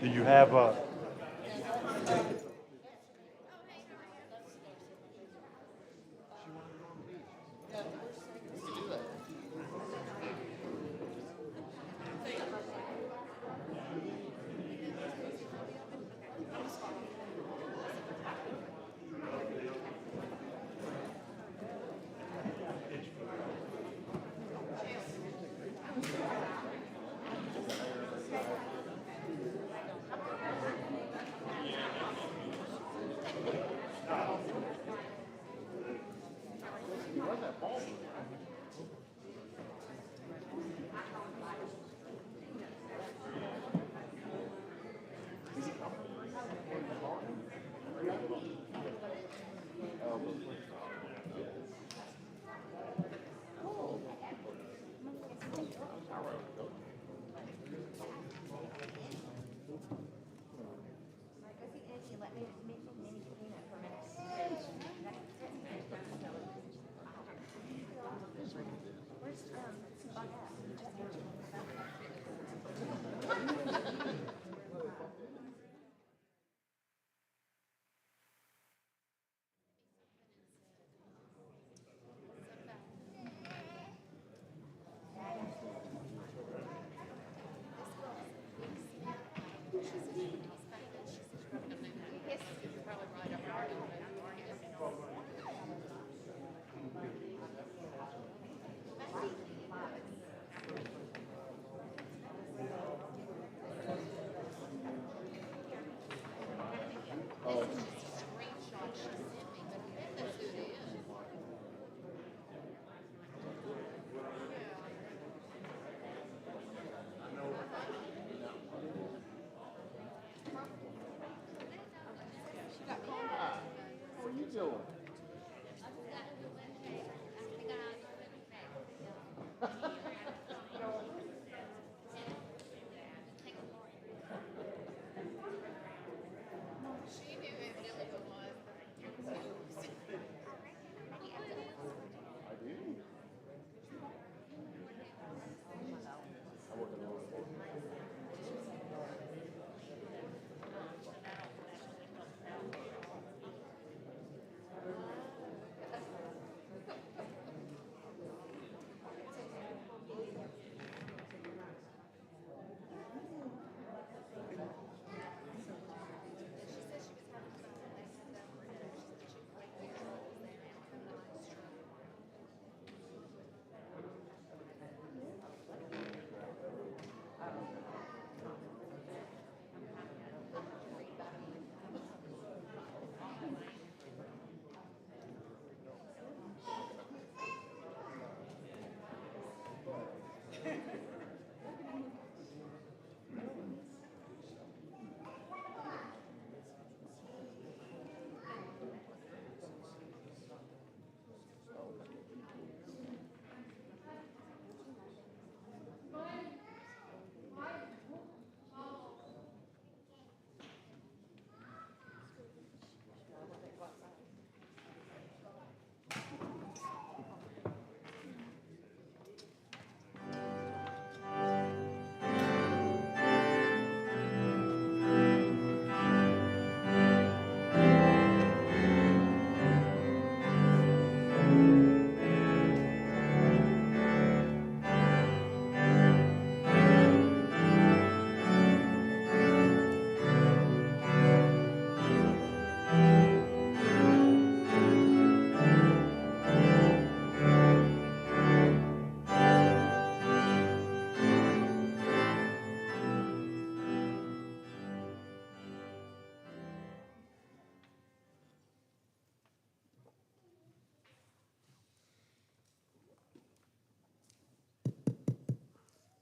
Do you have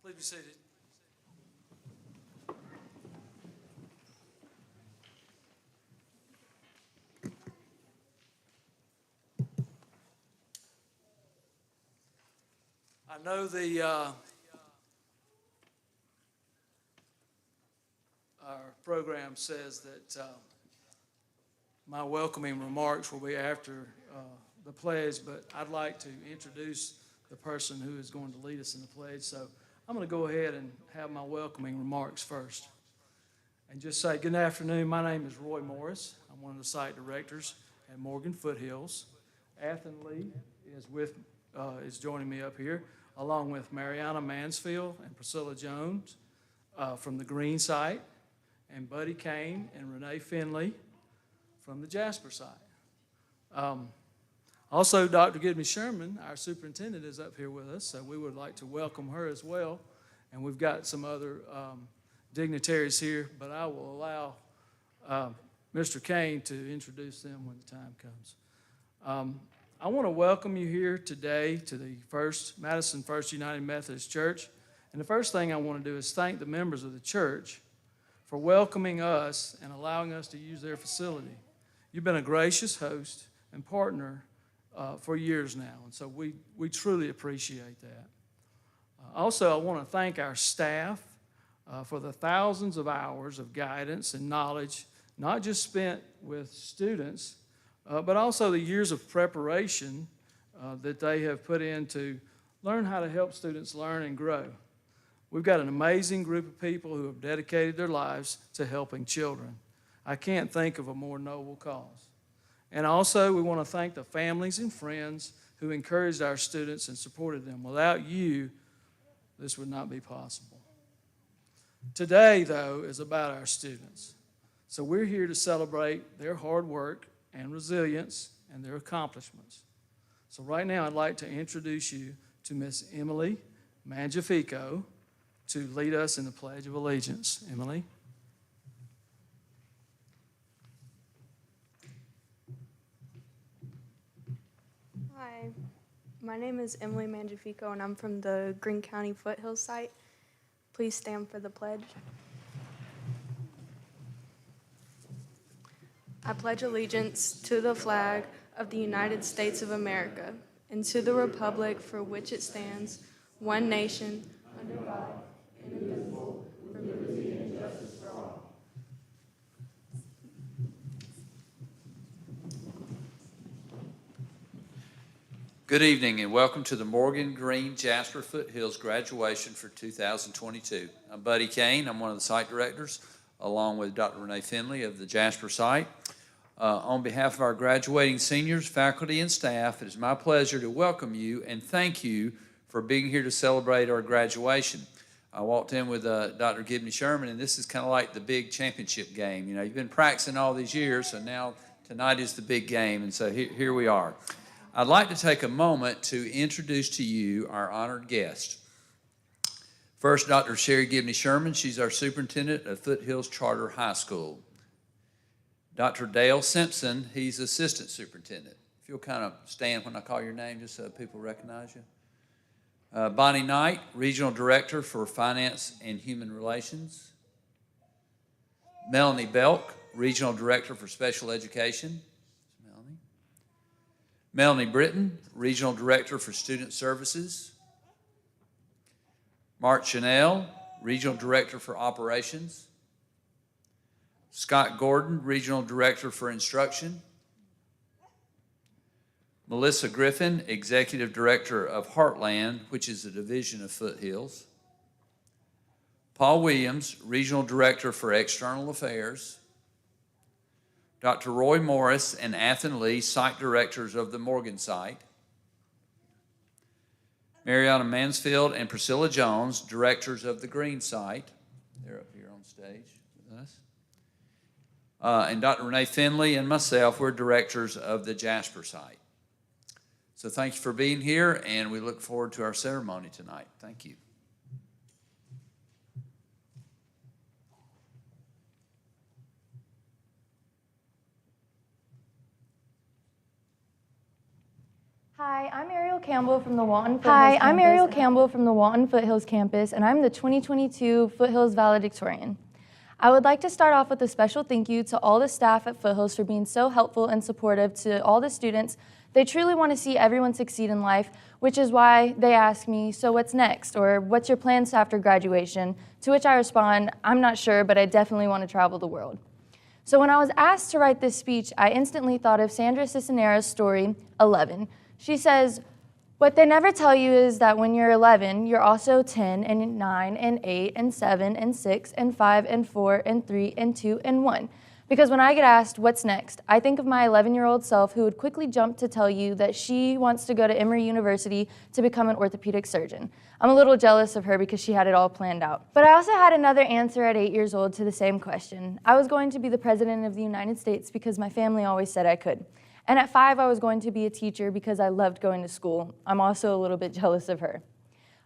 Please be seated. I know our program says that my welcoming remarks will be after the pledge, but I'd like to introduce the person who is going to lead us in the pledge. So I'm going to go ahead and have my welcoming remarks first. and just say good afternoon. My name is Roy Morris. I'm one of the site directors at Morgan Foothills. Athen Lee is joining me up here, along with Mariana Mansfield and Priscilla Jones from the Greene site, and Buddy Kane and Renee Finley from the Jasper site. Also, Dr. Gidney Sherman, our superintendent, is up here with us, so we would like to welcome her as well. And we've got some other dignitaries here, but I will allow Mr. Kane to introduce them when the time comes. I want to welcome you here today to the Madison First United Methodist Church. And the first thing I want to do is thank the members of the church for welcoming us and allowing us to use their facility. You've been a gracious host and partner for years now, and so we truly appreciate that. Also, I want to thank our staff for the thousands of hours of guidance and knowledge, not just spent with students, but also the years of preparation that they have put in to learn how to help students learn and grow. We've got an amazing group of people who have dedicated their lives to helping children. I can't think of a more noble cause. And also, we want to thank the families and friends who encouraged our students and supported them. Without you, this would not be possible. Today, though, is about our students. So we're here to celebrate their hard work and resilience and their accomplishments. So right now, I'd like to introduce you to Miss Emily Mangiafico to lead us in the Pledge of Allegiance. Emily. Hi, my name is Emily Mangiafico, and I'm from the Greene County Foothills site. Please stand for the pledge. I pledge allegiance to the flag of the United States of America and to the republic for which it stands, one nation, under God, indivisible, with liberty and justice for all. Good evening and welcome to the Morgan, Greene, Jasper, Foothills graduation for 2022. I'm Buddy Kane. I'm one of the site directors, along with Dr. Renee Finley of the Jasper site. On behalf of our graduating seniors, faculty, and staff, it is my pleasure to welcome you and thank you for being here to celebrate our graduation. I walked in with Dr. Gidney Sherman, and this is kind of like the big championship game. You know, you've been practicing all these years, so now tonight is the big game, and so here we are. I'd like to take a moment to introduce to you our honored guest. First, Dr. Sherry Gidney Sherman. She's our superintendent of Foothills Charter High School. Dr. Dale Simpson, he's assistant superintendent. If you'll kind of stand when I call your name just so people recognize you. Bonnie Knight, regional director for finance and human relations. Melanie Belk, regional director for special education. Melanie Britton, Regional Director for Student Services. Mark Chanel, Regional Director for Operations. Scott Gordon, Regional Director for Instruction. Melissa Griffin, Executive Director of Heartland, which is a division of Foothills. Paul Williams, Regional Director for External Affairs. Dr. Roy Morris and Athen Lee, site directors of the Morgan site. Mariana Mansfield and Priscilla Jones, directors of the Greene site. They're up here on stage with us. And Dr. Renee Finley and myself, we're directors of the Jasper site. So thank you for being here, and we look forward to our ceremony tonight. Thank you. Hi, I'm Ariel Campbell from the Walton Foothills campus, and I'm the 2022 Foothills valedictorian. I would like to start off with a special thank you to all the staff at Foothills for being so helpful and supportive to all the students. They truly want to see everyone succeed in life, which is why they ask me, so what's next? Or what's your plans after graduation? To which I respond, I'm not sure, but I definitely want to travel the world. So when I was asked to write this speech, I instantly thought of Sandra Cisneros' story, 11. She says, What they never tell you is that when you're 11, you're also 10 and 9 and 8 and 7 and 6 and 5 and 4 and 3 and 2 and 1. Because when I get asked what's next, I think of my 11-year-old self who would quickly jump to tell you that she wants to go to Emory University to become an orthopedic surgeon. I'm a little jealous of her because she had it all planned out. But I also had another answer at 8 years old to the same question. I was going to be the President of the United States because my family always said I could. And at 5, I was going to be a teacher because I loved going to school. I'm also a little bit jealous of her.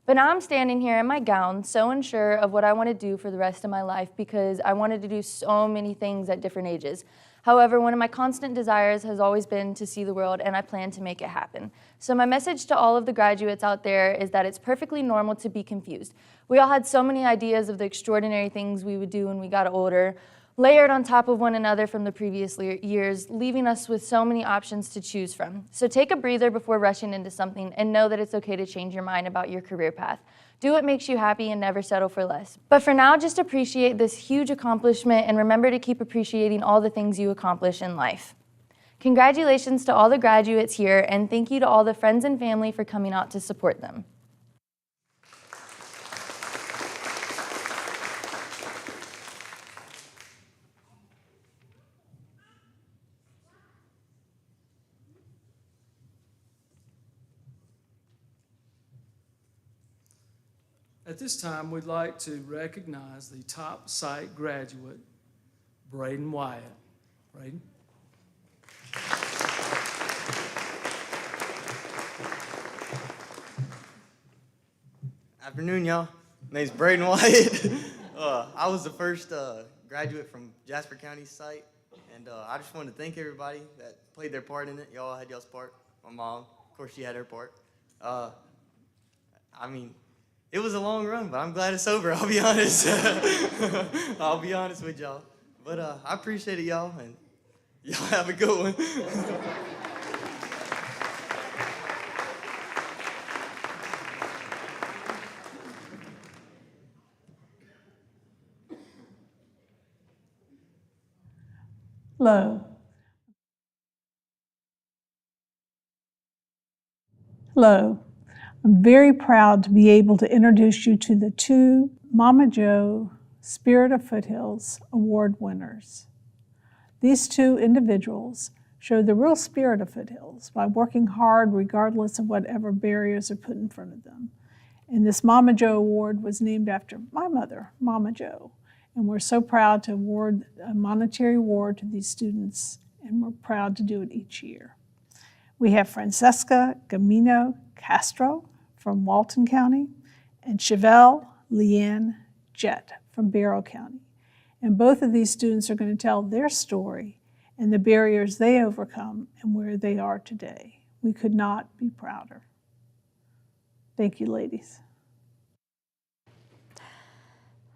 But now I'm standing here in my gown, so unsure of what I want to do for the rest of my life because I wanted to do so many things at different ages. However, one of my constant desires has always been to see the world, and I plan to make it happen. So my message to all of the graduates out there is that it's perfectly normal to be confused. We all had so many ideas of the extraordinary things we would do when we got older, layered on top of one another from the previous years, leaving us with so many options to choose from. So take a breather before rushing into something and know that it's okay to change your mind about your career path. Do what makes you happy and never settle for less. But for now, just appreciate this huge accomplishment and remember to keep appreciating all the things you accomplish in life. Congratulations to all the graduates here, and thank you to all the friends and family for coming out to support them. At this time, we'd like to recognize the top site graduate, Braden Wyatt. Braden? Afternoon, y'all. My name's Braden Wyatt. I was the first graduate from Jasper County site, and I just wanted to thank everybody that played their part in it. Y'all had y'all's part. My mom, of course, she had her part. I mean, it was a long run, but I'm glad it's over, I'll be honest. I'll be honest with y'all. But I appreciate it, y'all, and y'all have a good one. Hello. Hello. I'm very proud to be able to introduce you to the 2 Mama Joe Spirit of Foothills Award winners. These 2 individuals show the real spirit of Foothills by working hard regardless of whatever barriers are put in front of them. And this Mama Joe Award was named after my mother, Mama Joe. And we're so proud to award a monetary award to these students, and we're proud to do it each year. We have Francesca Gamino Castro from Walton County and Chevelle Leanne Jett from Barrow County. And both of these students are going to tell their story and the barriers they overcome and where they are today. We could not be prouder. Thank you, ladies.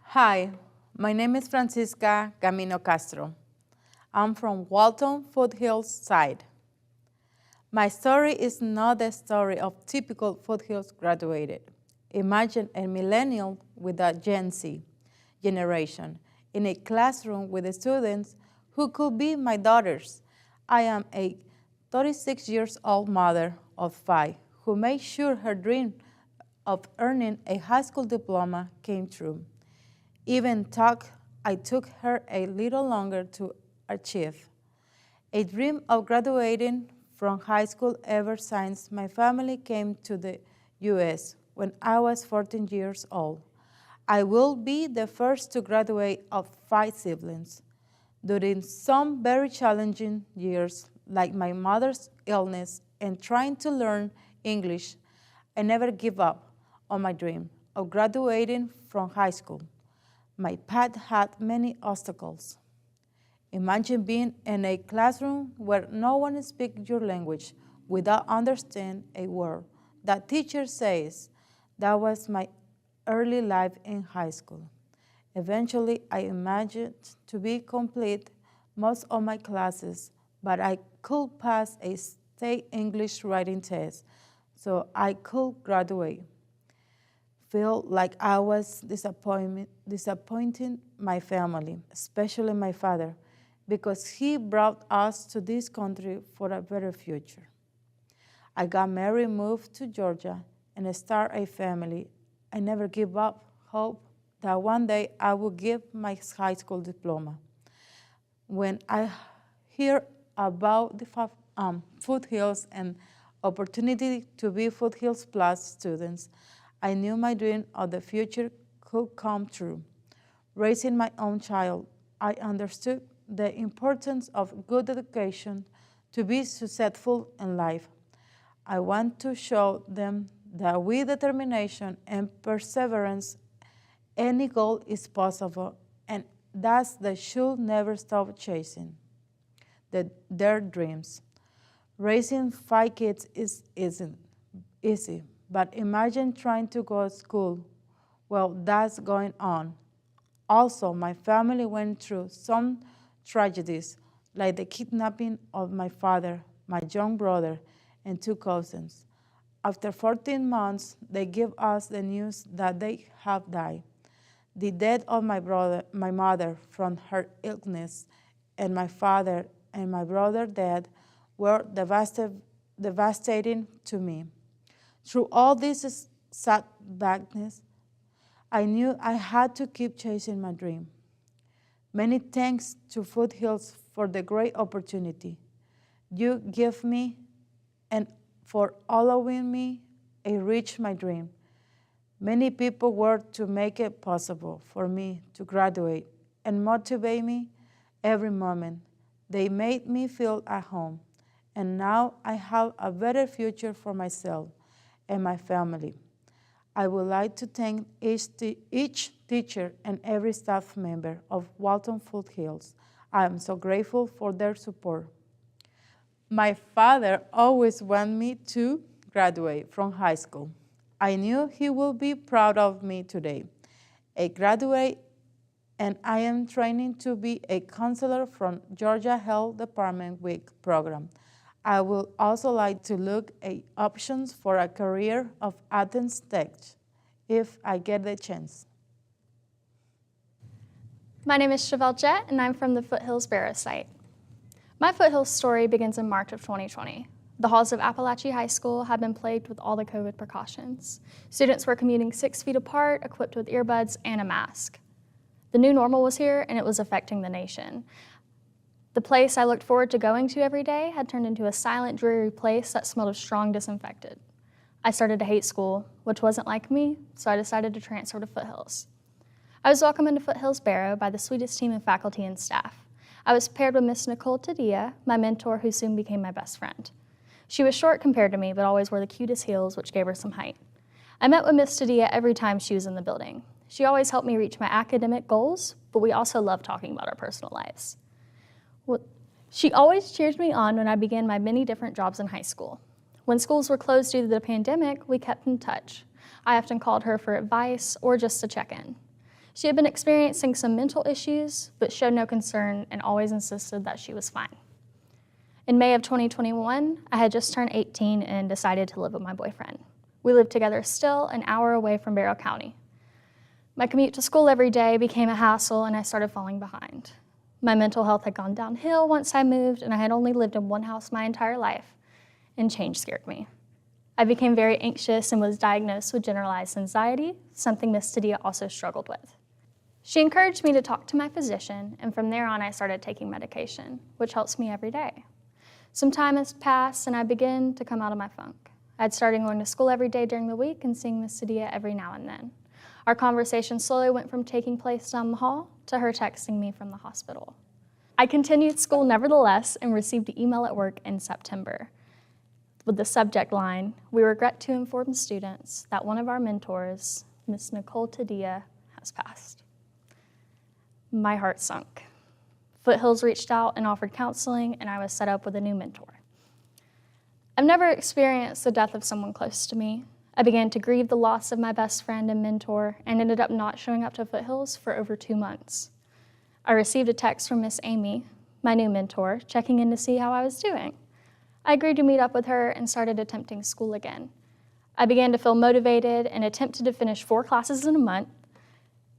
Hi, my name is Francisca Gamino Castro. I'm from Walton Foothills side. My story is not the story of typical Foothills graduated. Imagine a millennial with a Gen Z generation in a classroom with the students who could be my daughters. I am a 36 years old mother of 5 who made sure her dream of earning a high school diploma came true. Even though I took her a little longer to achieve. A dream of graduating from high school ever since my family came to the U.S. when I was 14 years old. I will be the first to graduate of 5 siblings. During some very challenging years, like my mother's illness and trying to learn English, I never give up on my dream of graduating from high school. My path had many obstacles. Imagine being in a classroom where no one speaks your language without understanding a word that teacher says. That was my early life in high school. Eventually, I imagined to be complete most of my classes, but I could pass a state English writing test, so I could graduate. Feel like I was disappointing my family, especially my father, because he brought us to this country for a better future. I got married, moved to Georgia, and started a family. I never give up hope that one day I will get my high school diploma. When I hear about the Foothills and opportunity to be Foothills Plus students, I knew my dream of the future could come true. Raising my own child, I understood the importance of good education to be successful in life. I want to show them that with determination and perseverance, any goal is possible, and thus they should never stop chasing their dreams. Raising 5 kids isn't easy, but imagine trying to go to school while that's going on. Also, my family went through some tragedies, like the kidnapping of my father, my young brother, and 2 cousins. After 14 months, they give us the news that they have died. The death of my mother from her illness, and my father and my brother dead were devastating to me. Through all this setbacks, I knew I had to keep chasing my dream. Many thanks to Foothills for the great opportunity you give me and for allowing me to reach my dream. Many people work to make it possible for me to graduate and motivate me every moment. They made me feel at home, and now I have a better future for myself and my family. I would like to thank each teacher and every staff member of Walton Foothills. I am so grateful for their support. My father always wanted me to graduate from high school. I knew he would be proud of me today. I graduate, and I am training to be a counselor from Georgia Health Department WIC program. I would also like to look at options for a career of Athens Tech if I get the chance. My name is Chevelle Jett, and I'm from the Foothills Barrow site. My Foothills story begins in March of 2020. The halls of Appalachia High School had been plagued with all the COVID precautions. Students were commuting 6 feet apart, equipped with earbuds and a mask. The new normal was here, and it was affecting the nation. The place I looked forward to going to every day had turned into a silent, dreary place that smelled of strong disinfectant. I started to hate school, which wasn't like me, so I decided to transfer to Foothills. I was welcomed into Foothills Barrow by the sweetest team of faculty and staff. I was paired with Miss Nicole Tadia, my mentor, who soon became my best friend. She was short compared to me, but always wore the cutest heels, which gave her some height. I met with Miss Tadia every time she was in the building. She always helped me reach my academic goals, but we also loved talking about our personal lives. She always cheered me on when I began my many different jobs in high school. When schools were closed due to the pandemic, we kept in touch. I often called her for advice or just to check in. She had been experiencing some mental issues, but showed no concern and always insisted that she was fine. In May of 2021, I had just turned 18 and decided to live with my boyfriend. We lived together still an hour away from Barrow County. My commute to school every day became a hassle, and I started falling behind. My mental health had gone downhill once I moved, and I had only lived in one house my entire life, and change scared me. I became very anxious and was diagnosed with generalized anxiety, something Miss Tadia also struggled with. She encouraged me to talk to my physician, and from there on I started taking medication, which helps me every day. Some time has passed, and I began to come out of my funk. I had started going to school every day during the week and seeing Miss Tadia every now and then. Our conversation slowly went from taking place down the hall to her texting me from the hospital. I continued school nevertheless and received an email at work in September with the subject line, "We regret to inform students that one of our mentors, Miss Nicole Tadia, has passed." My heart sunk. Foothills reached out and offered counseling, and I was set up with a new mentor. I've never experienced the death of someone close to me. I began to grieve the loss of my best friend and mentor and ended up not showing up to Foothills for over 2 months. I received a text from Miss Amy, my new mentor, checking in to see how I was doing. I agreed to meet up with her and started attempting school again. I began to feel motivated and attempted to finish 4 classes in a month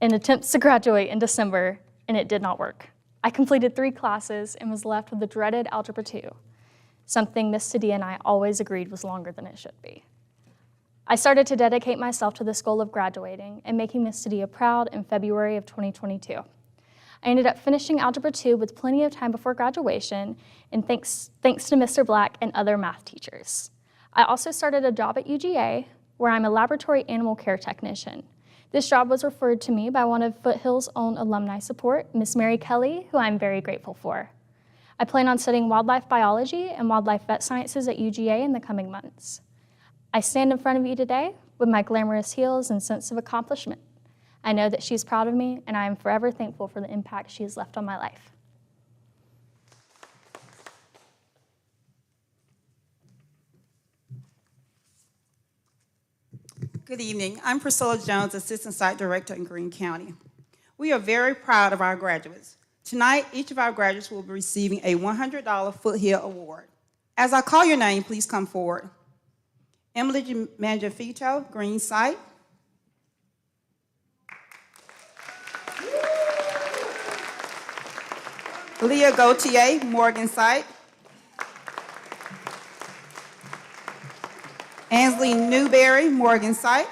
and attempts to graduate in December, and it did not work. I completed 3 classes and was left with the dreaded Algebra 2. something Miss Sadia and I always agreed was longer than it should be. I started to dedicate myself to this goal of graduating and making Miss Sadia proud in February of 2022. I ended up finishing Algebra 2 with plenty of time before graduation, and thanks to Mr. Black and other math teachers. I also started a job at UGA, where I'm a laboratory animal care technician. This job was referred to me by one of Foothills' own alumni support, Miss Mary Kelly, who I'm very grateful for. I plan on studying wildlife biology and wildlife vet sciences at UGA in the coming months. I stand in front of you today with my glamorous heels and sense of accomplishment. I know that she's proud of me, and I am forever thankful for the impact she has left on my life. Good evening. I'm Priscilla Jones, Assistant Site Director in Greene County. We are very proud of our graduates. Tonight, each of our graduates will be receiving a $100 Foothill Award. As I call your name, please come forward. Emily Mangiafito, Greene Site. Leah Gautier, Morgan Site. Ansley Newberry, Morgan Site.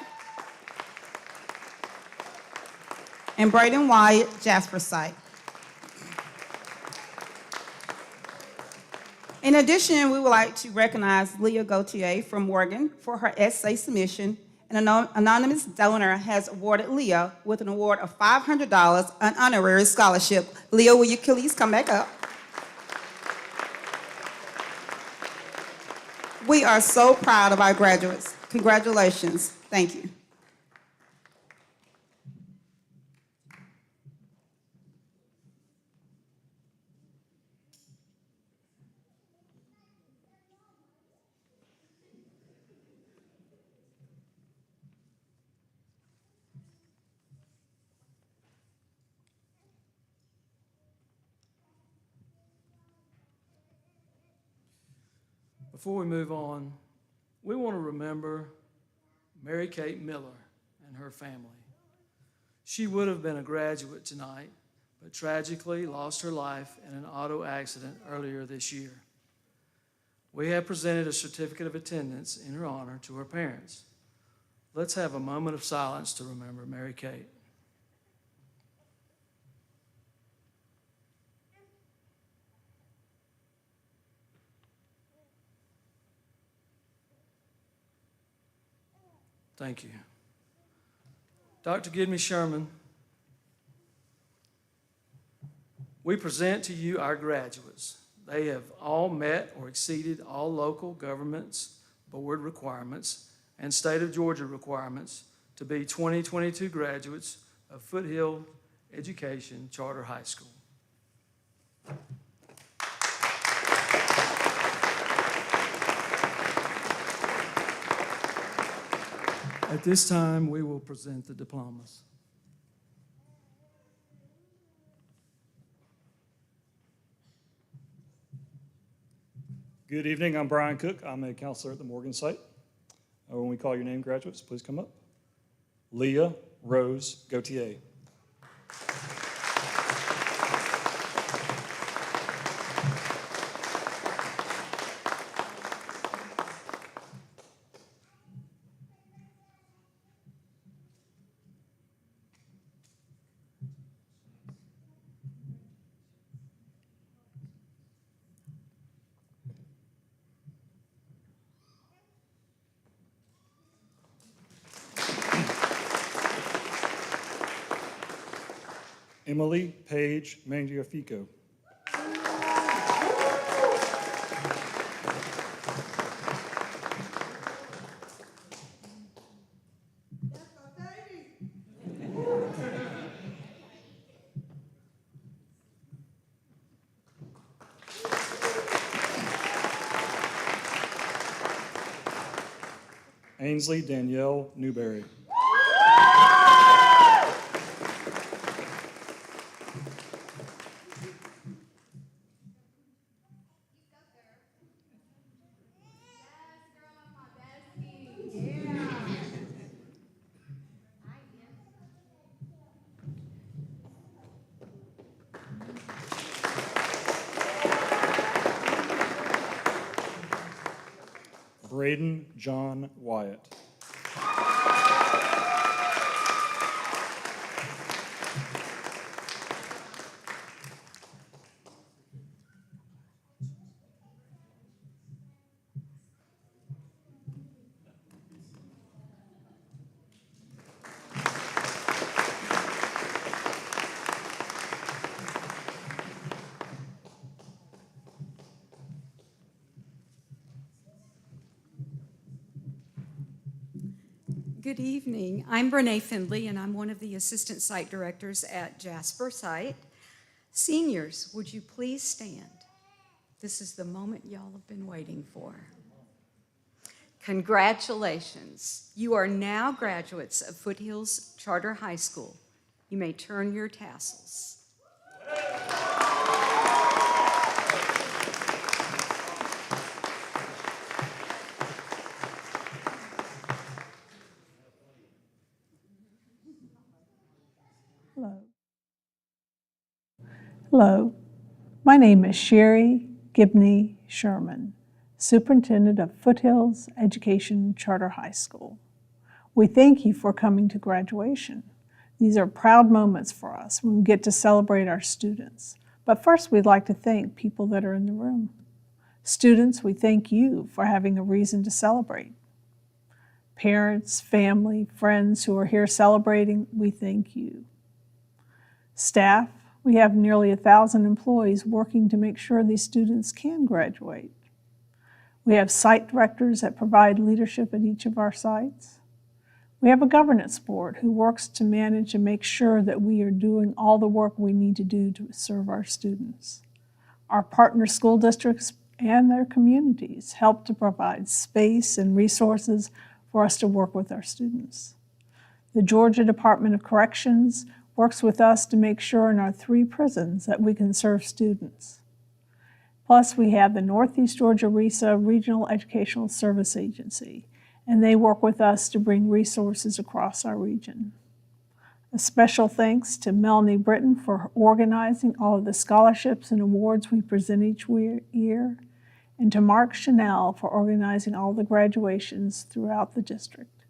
And Braden Wyatt, Jasper Site. In addition, we would like to recognize Leah Gautier from Morgan for her essay submission. An anonymous donor has awarded Leah with an award of $500, an honorary scholarship. Leah, will you please come back up? We are so proud of our graduates. Congratulations. Thank you. Before we move on, we want to remember Mary Kate Miller and her family. She would have been a graduate tonight, but tragically lost her life in an auto accident earlier this year. We have presented a certificate of attendance in her honor to her parents. Let's have a moment of silence to remember Mary Kate. Thank you. Dr. Gidney Sherman, we present to you our graduates. They have all met or exceeded all local government's board requirements and state of Georgia requirements to be 2022 graduates of Foothill Education Charter High School. At this time, we will present the diplomas. Good evening, I'm Brian Cook. I'm a counselor at the Morgan site. When we call your name, graduates, please come up. Leah Rose Gautier. Emily Page Mangiafico. Ainsley Danielle Newberry. Braden John Wyatt. Good evening. I'm Brene Findley, and I'm one of the assistant site directors at Jasper site. Seniors, would you please stand? This is the moment y'all have been waiting for. Congratulations. You are now graduates of Foothills Charter High School. You may turn your tassels. Hello. Hello. My name is Sherry Gibney Sherman, Superintendent of Foothills Education Charter High School. We thank you for coming to graduation. These are proud moments for us when we get to celebrate our students. But first, we'd like to thank people that are in the room. Students, we thank you for having a reason to celebrate. Parents, family, friends who are here celebrating, we thank you. Staff, we have nearly 1,000 employees working to make sure these students can graduate. We have site directors that provide leadership at each of our sites. We have a governance board who works to manage and make sure that we are doing all the work we need to do to serve our students. Our partner school districts and their communities help to provide space and resources for us to work with our students. The Georgia Department of Corrections works with us to make sure in our 3 prisons that we can serve students. Plus, we have the Northeast Georgia RESA Regional Educational Service Agency, and they work with us to bring resources across our region. A special thanks to Melanie Britton for organizing all of the scholarships and awards we present each year, and to Mark Chanel for organizing all the graduations throughout the district.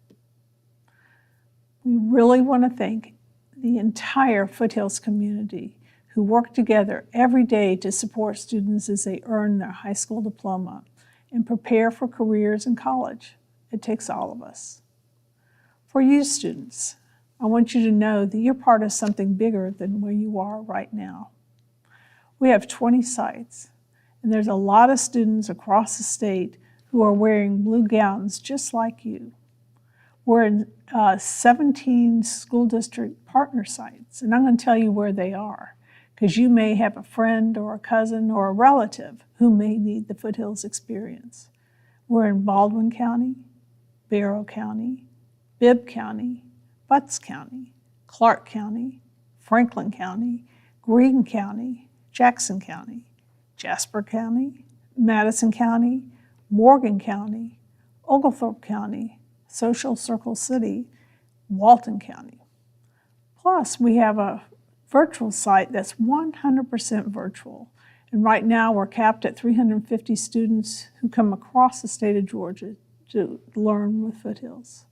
We really want to thank the entire Foothills community who work together every day to support students as they earn their high school diploma and prepare for careers in college. It takes all of us. For you students, I want you to know that you're part of something bigger than where you are right now. We have 20 sites, and there's a lot of students across the state who are wearing blue gowns just like you. We're in 17 school district partner sites, and I'm going to tell you where they are, because you may have a friend or a cousin or a relative who may need the Foothills experience. We're in Baldwin County, Barrow County, Bibb County, Butts County, Clark County, Franklin County, Greene County, Jackson County, Jasper County, Madison County, Morgan County, Oglethorpe County, Social Circle City, Walton County. Plus, we have a virtual site that's 100% virtual. And right now, we're capped at 350 students who come across the state of Georgia to learn with Foothills.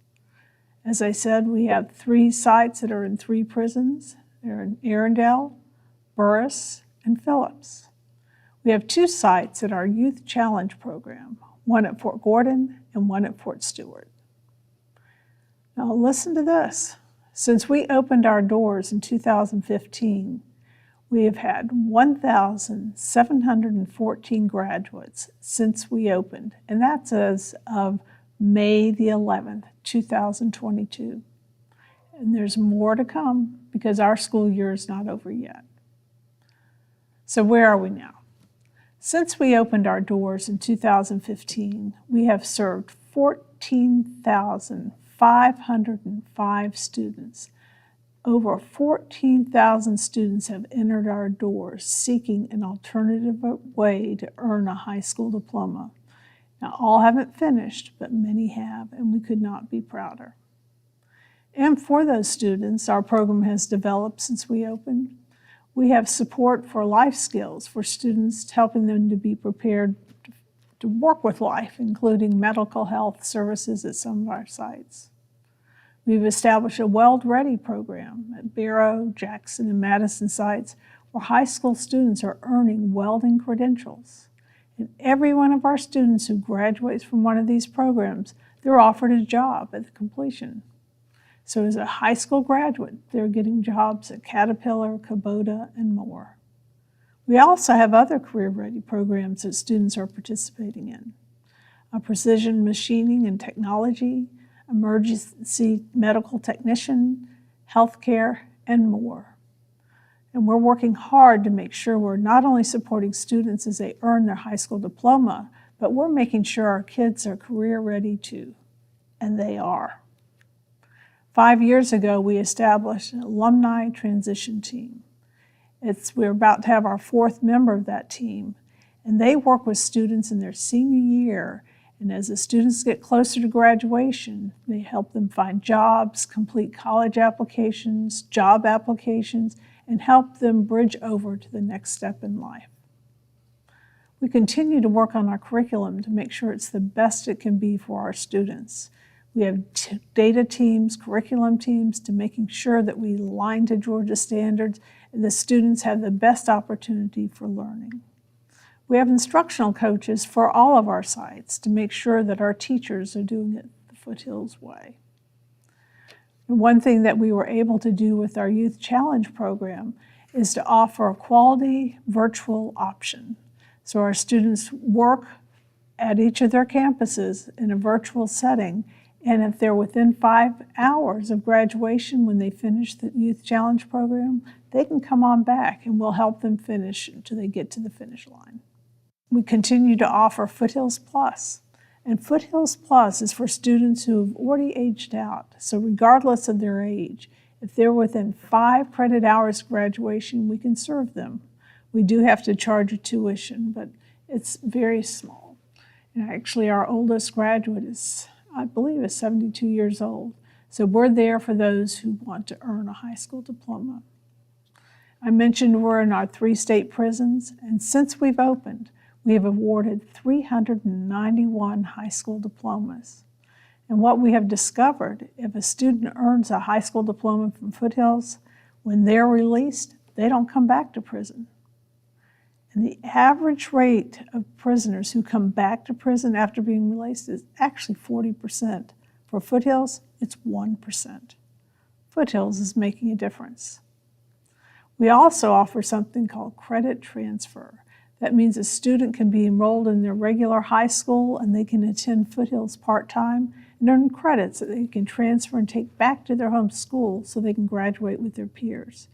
As I said, we have 3 sites that are in 3 prisons. They're in Arundel, Burris, and Phillips. We have 2 sites at our Youth Challenge program, one at Fort Gordon and one at Fort Stewart. Now listen to this. Since we opened our doors in 2015, we have had 1,714 graduates since we opened, and that's as of May the 11th, 2022. And there's more to come because our school year is not over yet. So where are we now? Since we opened our doors in 2015, we have served 14,505 students. Over 14,000 students have entered our doors seeking an alternative way to earn a high school diploma. Now, all haven't finished, but many have, and we could not be prouder. And for those students, our program has developed since we opened. We have support for life skills for students, helping them to be prepared to work with life, including medical health services at some of our sites. We've established a Weld-Ready program at Barrow, Jackson, and Madison sites where high school students are earning welding credentials. And every one of our students who graduates from one of these programs, they're offered a job at the completion. So as a high school graduate, they're getting jobs at Caterpillar, Kubota, and more. We also have other career-ready programs that students are participating in. A precision machining and technology, emergency medical technician, healthcare, and more. And we're working hard to make sure we're not only supporting students as they earn their high school diploma, but we're making sure our kids are career-ready too, and they are. 5 years ago, we established an alumni transition team. We're about to have our 4th member of that team, and they work with students in their senior year, and as the students get closer to graduation, they help them find jobs, complete college applications, job applications, and help them bridge over to the next step in life. We continue to work on our curriculum to make sure it's the best it can be for our students. We have data teams, curriculum teams, to making sure that we align to Georgia standards and the students have the best opportunity for learning. We have instructional coaches for all of our sites to make sure that our teachers are doing it the Foothills way. And one thing that we were able to do with our Youth Challenge program is to offer a quality virtual option. So our students work at each of their campuses in a virtual setting, and if they're within 5 hours of graduation when they finish the Youth Challenge program, they can come on back and we'll help them finish until they get to the finish line. We continue to offer Foothills Plus. And Foothills Plus is for students who have already aged out. So regardless of their age, if they're within 5 credit hours of graduation, we can serve them. We do have to charge a tuition, but it's very small. And actually, our oldest graduate is, I believe, is 72 years old. So we're there for those who want to earn a high school diploma. I mentioned we're in our 3 state prisons, and since we've opened, we have awarded 391 high school diplomas. And what we have discovered, if a student earns a high school diploma from Foothills, when they're released, they don't come back to prison. And the average rate of prisoners who come back to prison after being released is actually 40%. For Foothills, it's 1%. Foothills is making a difference. We also offer something called credit transfer. That means a student can be enrolled in their regular high school and they can attend Foothills part-time and earn credits that they can transfer and take back to their home school so they can graduate with their peers.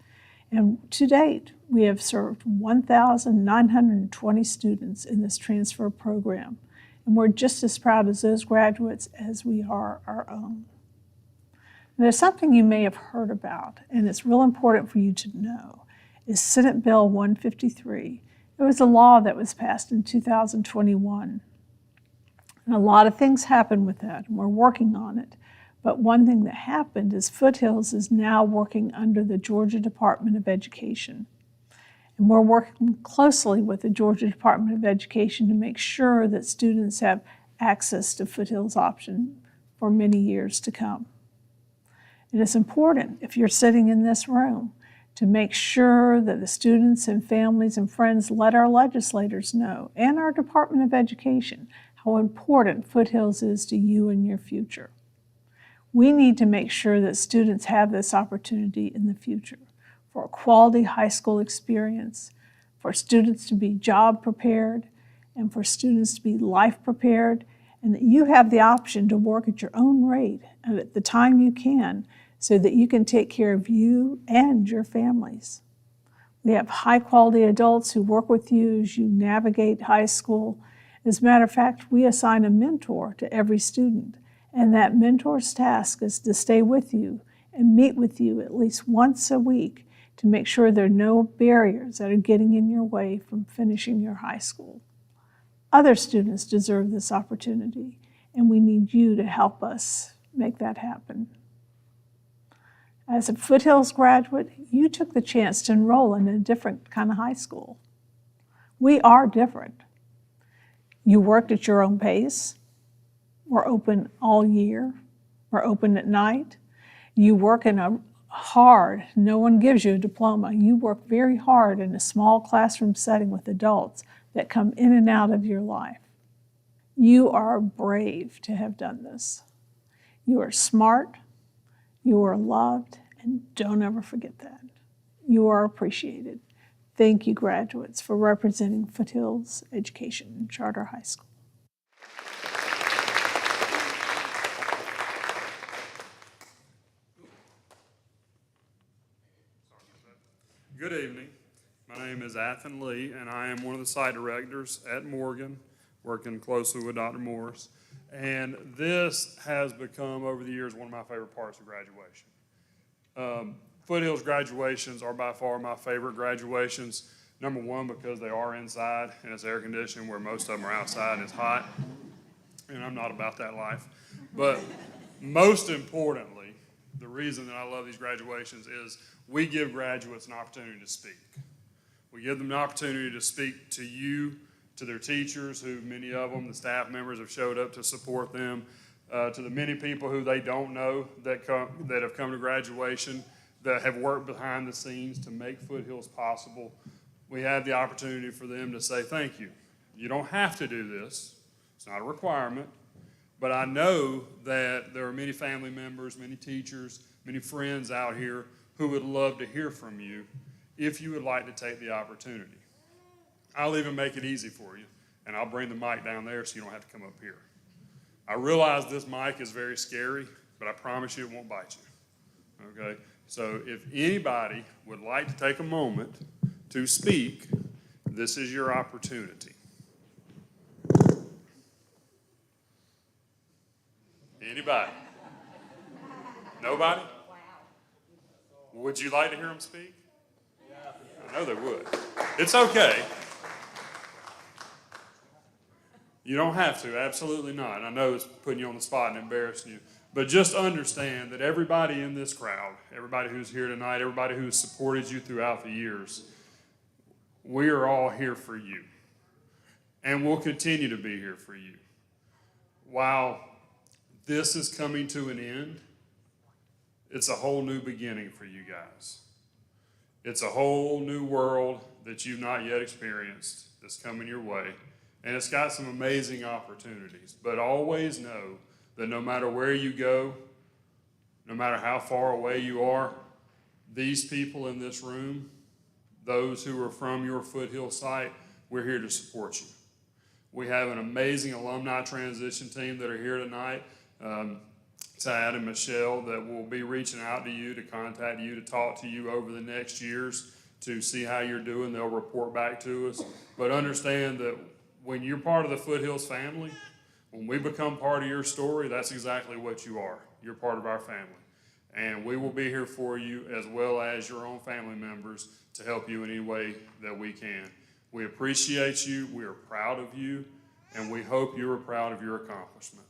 And to date, we have served 1,920 students in this transfer program. And we're just as proud as those graduates as we are our own. And there's something you may have heard about, and it's real important for you to know, is Senate Bill 153. It was a law that was passed in 2021. And a lot of things happened with that, and we're working on it. But one thing that happened is Foothills is now working under the Georgia Department of Education. And we're working closely with the Georgia Department of Education to make sure that students have access to Foothills option for many years to come. And it's important, if you're sitting in this room, to make sure that the students and families and friends let our legislators know, and our Department of Education, how important Foothills is to you and your future. We need to make sure that students have this opportunity in the future for a quality high school experience, for students to be job prepared, and for students to be life prepared, and that you have the option to work at your own rate and at the time you can so that you can take care of you and your families. We have high quality adults who work with you as you navigate high school. As a matter of fact, we assign a mentor to every student. And that mentor's task is to stay with you and meet with you at least once a week to make sure there are no barriers that are getting in your way from finishing your high school. Other students deserve this opportunity, and we need you to help us make that happen. As a Foothills graduate, you took the chance to enroll in a different kind of high school. We are different. You worked at your own pace. We're open all year. We're open at night. You work in a hard, no one gives you a diploma. You work very hard in a small classroom setting with adults that come in and out of your life. You are brave to have done this. You are smart, you are loved, and don't ever forget that. You are appreciated. Thank you, graduates, for representing Foothills Education Charter High School. Good evening. My name is Athan Lee, and I am one of the site directors at Morgan, working closely with Dr. Morris. And this has become, over the years, one of my favorite parts of graduation. Foothills graduations are by far my favorite graduations. Number one, because they are inside and it's air conditioned, where most of them are outside and it's hot. And I'm not about that life. But most importantly, the reason that I love these graduations is we give graduates an opportunity to speak. We give them an opportunity to speak to you, to their teachers, who many of them, the staff members, have showed up to support them, to the many people who they don't know that have come to graduation, that have worked behind the scenes to make Foothills possible. We have the opportunity for them to say thank you. You don't have to do this. It's not a requirement. But I know that there are many family members, many teachers, many friends out here who would love to hear from you if you would like to take the opportunity. I'll even make it easy for you, and I'll bring the mic down there so you don't have to come up here. I realize this mic is very scary, but I promise you it won't bite you, okay? So if anybody would like to take a moment to speak, this is your opportunity. Anybody? Nobody? Would you like to hear them speak? I know they would. It's okay. You don't have to, absolutely not. I know it's putting you on the spot and embarrassing you, but just understand that everybody in this crowd, everybody who's here tonight, everybody who's supported you throughout the years, we are all here for you, and we'll continue to be here for you. While this is coming to an end, it's a whole new beginning for you guys. It's a whole new world that you've not yet experienced that's coming your way. And it's got some amazing opportunities. But always know that no matter where you go, no matter how far away you are, these people in this room, those who are from your Foothill site, we're here to support you. We have an amazing alumni transition team that are here tonight. Tad and Michelle, that will be reaching out to you, to contact you, to talk to you over the next years to see how you're doing. They'll report back to us. But understand that when you're part of the Foothills family, when we become part of your story, that's exactly what you are. You're part of our family. And we will be here for you, as well as your own family members, to help you in any way that we can. We appreciate you, we are proud of you, and we hope you are proud of your accomplishment.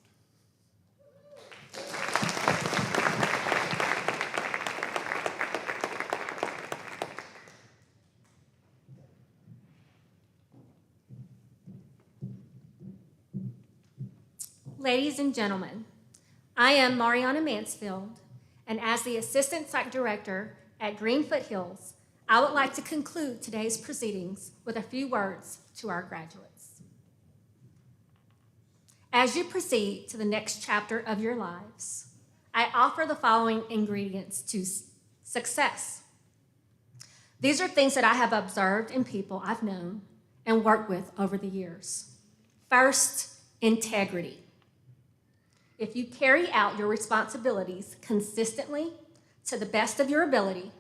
Ladies and gentlemen, I am Mariana Mansfield, and as the Assistant Site Director at Greene Foothills, I would like to conclude today's proceedings with a few words to our graduates. As you proceed to the next chapter of your lives, I offer the following ingredients to success. These are things that I have observed in people I've known and worked with over the years. First, integrity. If you carry out your responsibilities consistently to the best of your ability,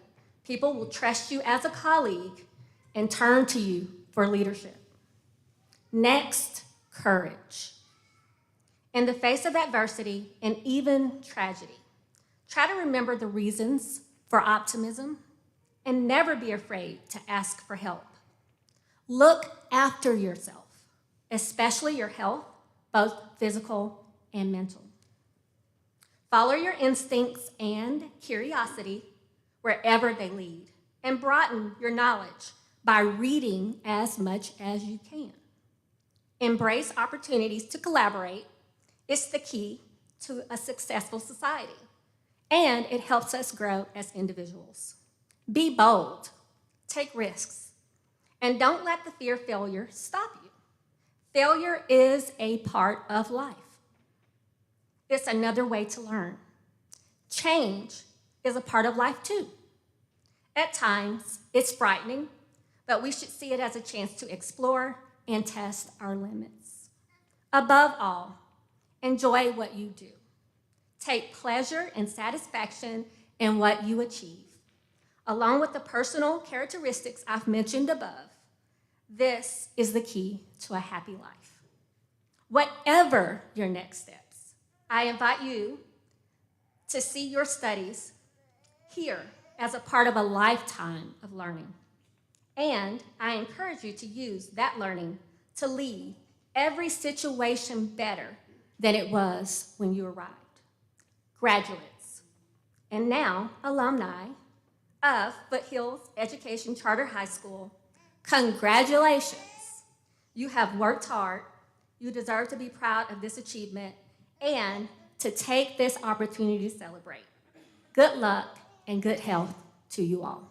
people will trust you as a colleague and turn to you for leadership. Next, courage. In the face of adversity and even tragedy, try to remember the reasons for optimism and never be afraid to ask for help. Look after yourself, especially your health, both physical and mental. Follow your instincts and curiosity wherever they lead, and broaden your knowledge by reading as much as you can. embrace opportunities to collaborate. It's the key to a successful society, and it helps us grow as individuals. Be bold, take risks, and don't let the fear of failure stop you. Failure is a part of life. It's another way to learn. Change is a part of life too. At times, it's frightening, but we should see it as a chance to explore and test our limits. Above all, enjoy what you do. Take pleasure and satisfaction in what you achieve. Along with the personal characteristics I've mentioned above, this is the key to a happy life. Whatever your next steps, I invite you to see your studies here as a part of a lifetime of learning. And I encourage you to use that learning to leave every situation better than it was when you arrived. Graduates, and now alumni of Foothills Education Charter High School, congratulations. You have worked hard. You deserve to be proud of this achievement and to take this opportunity to celebrate. Good luck and good health to you all.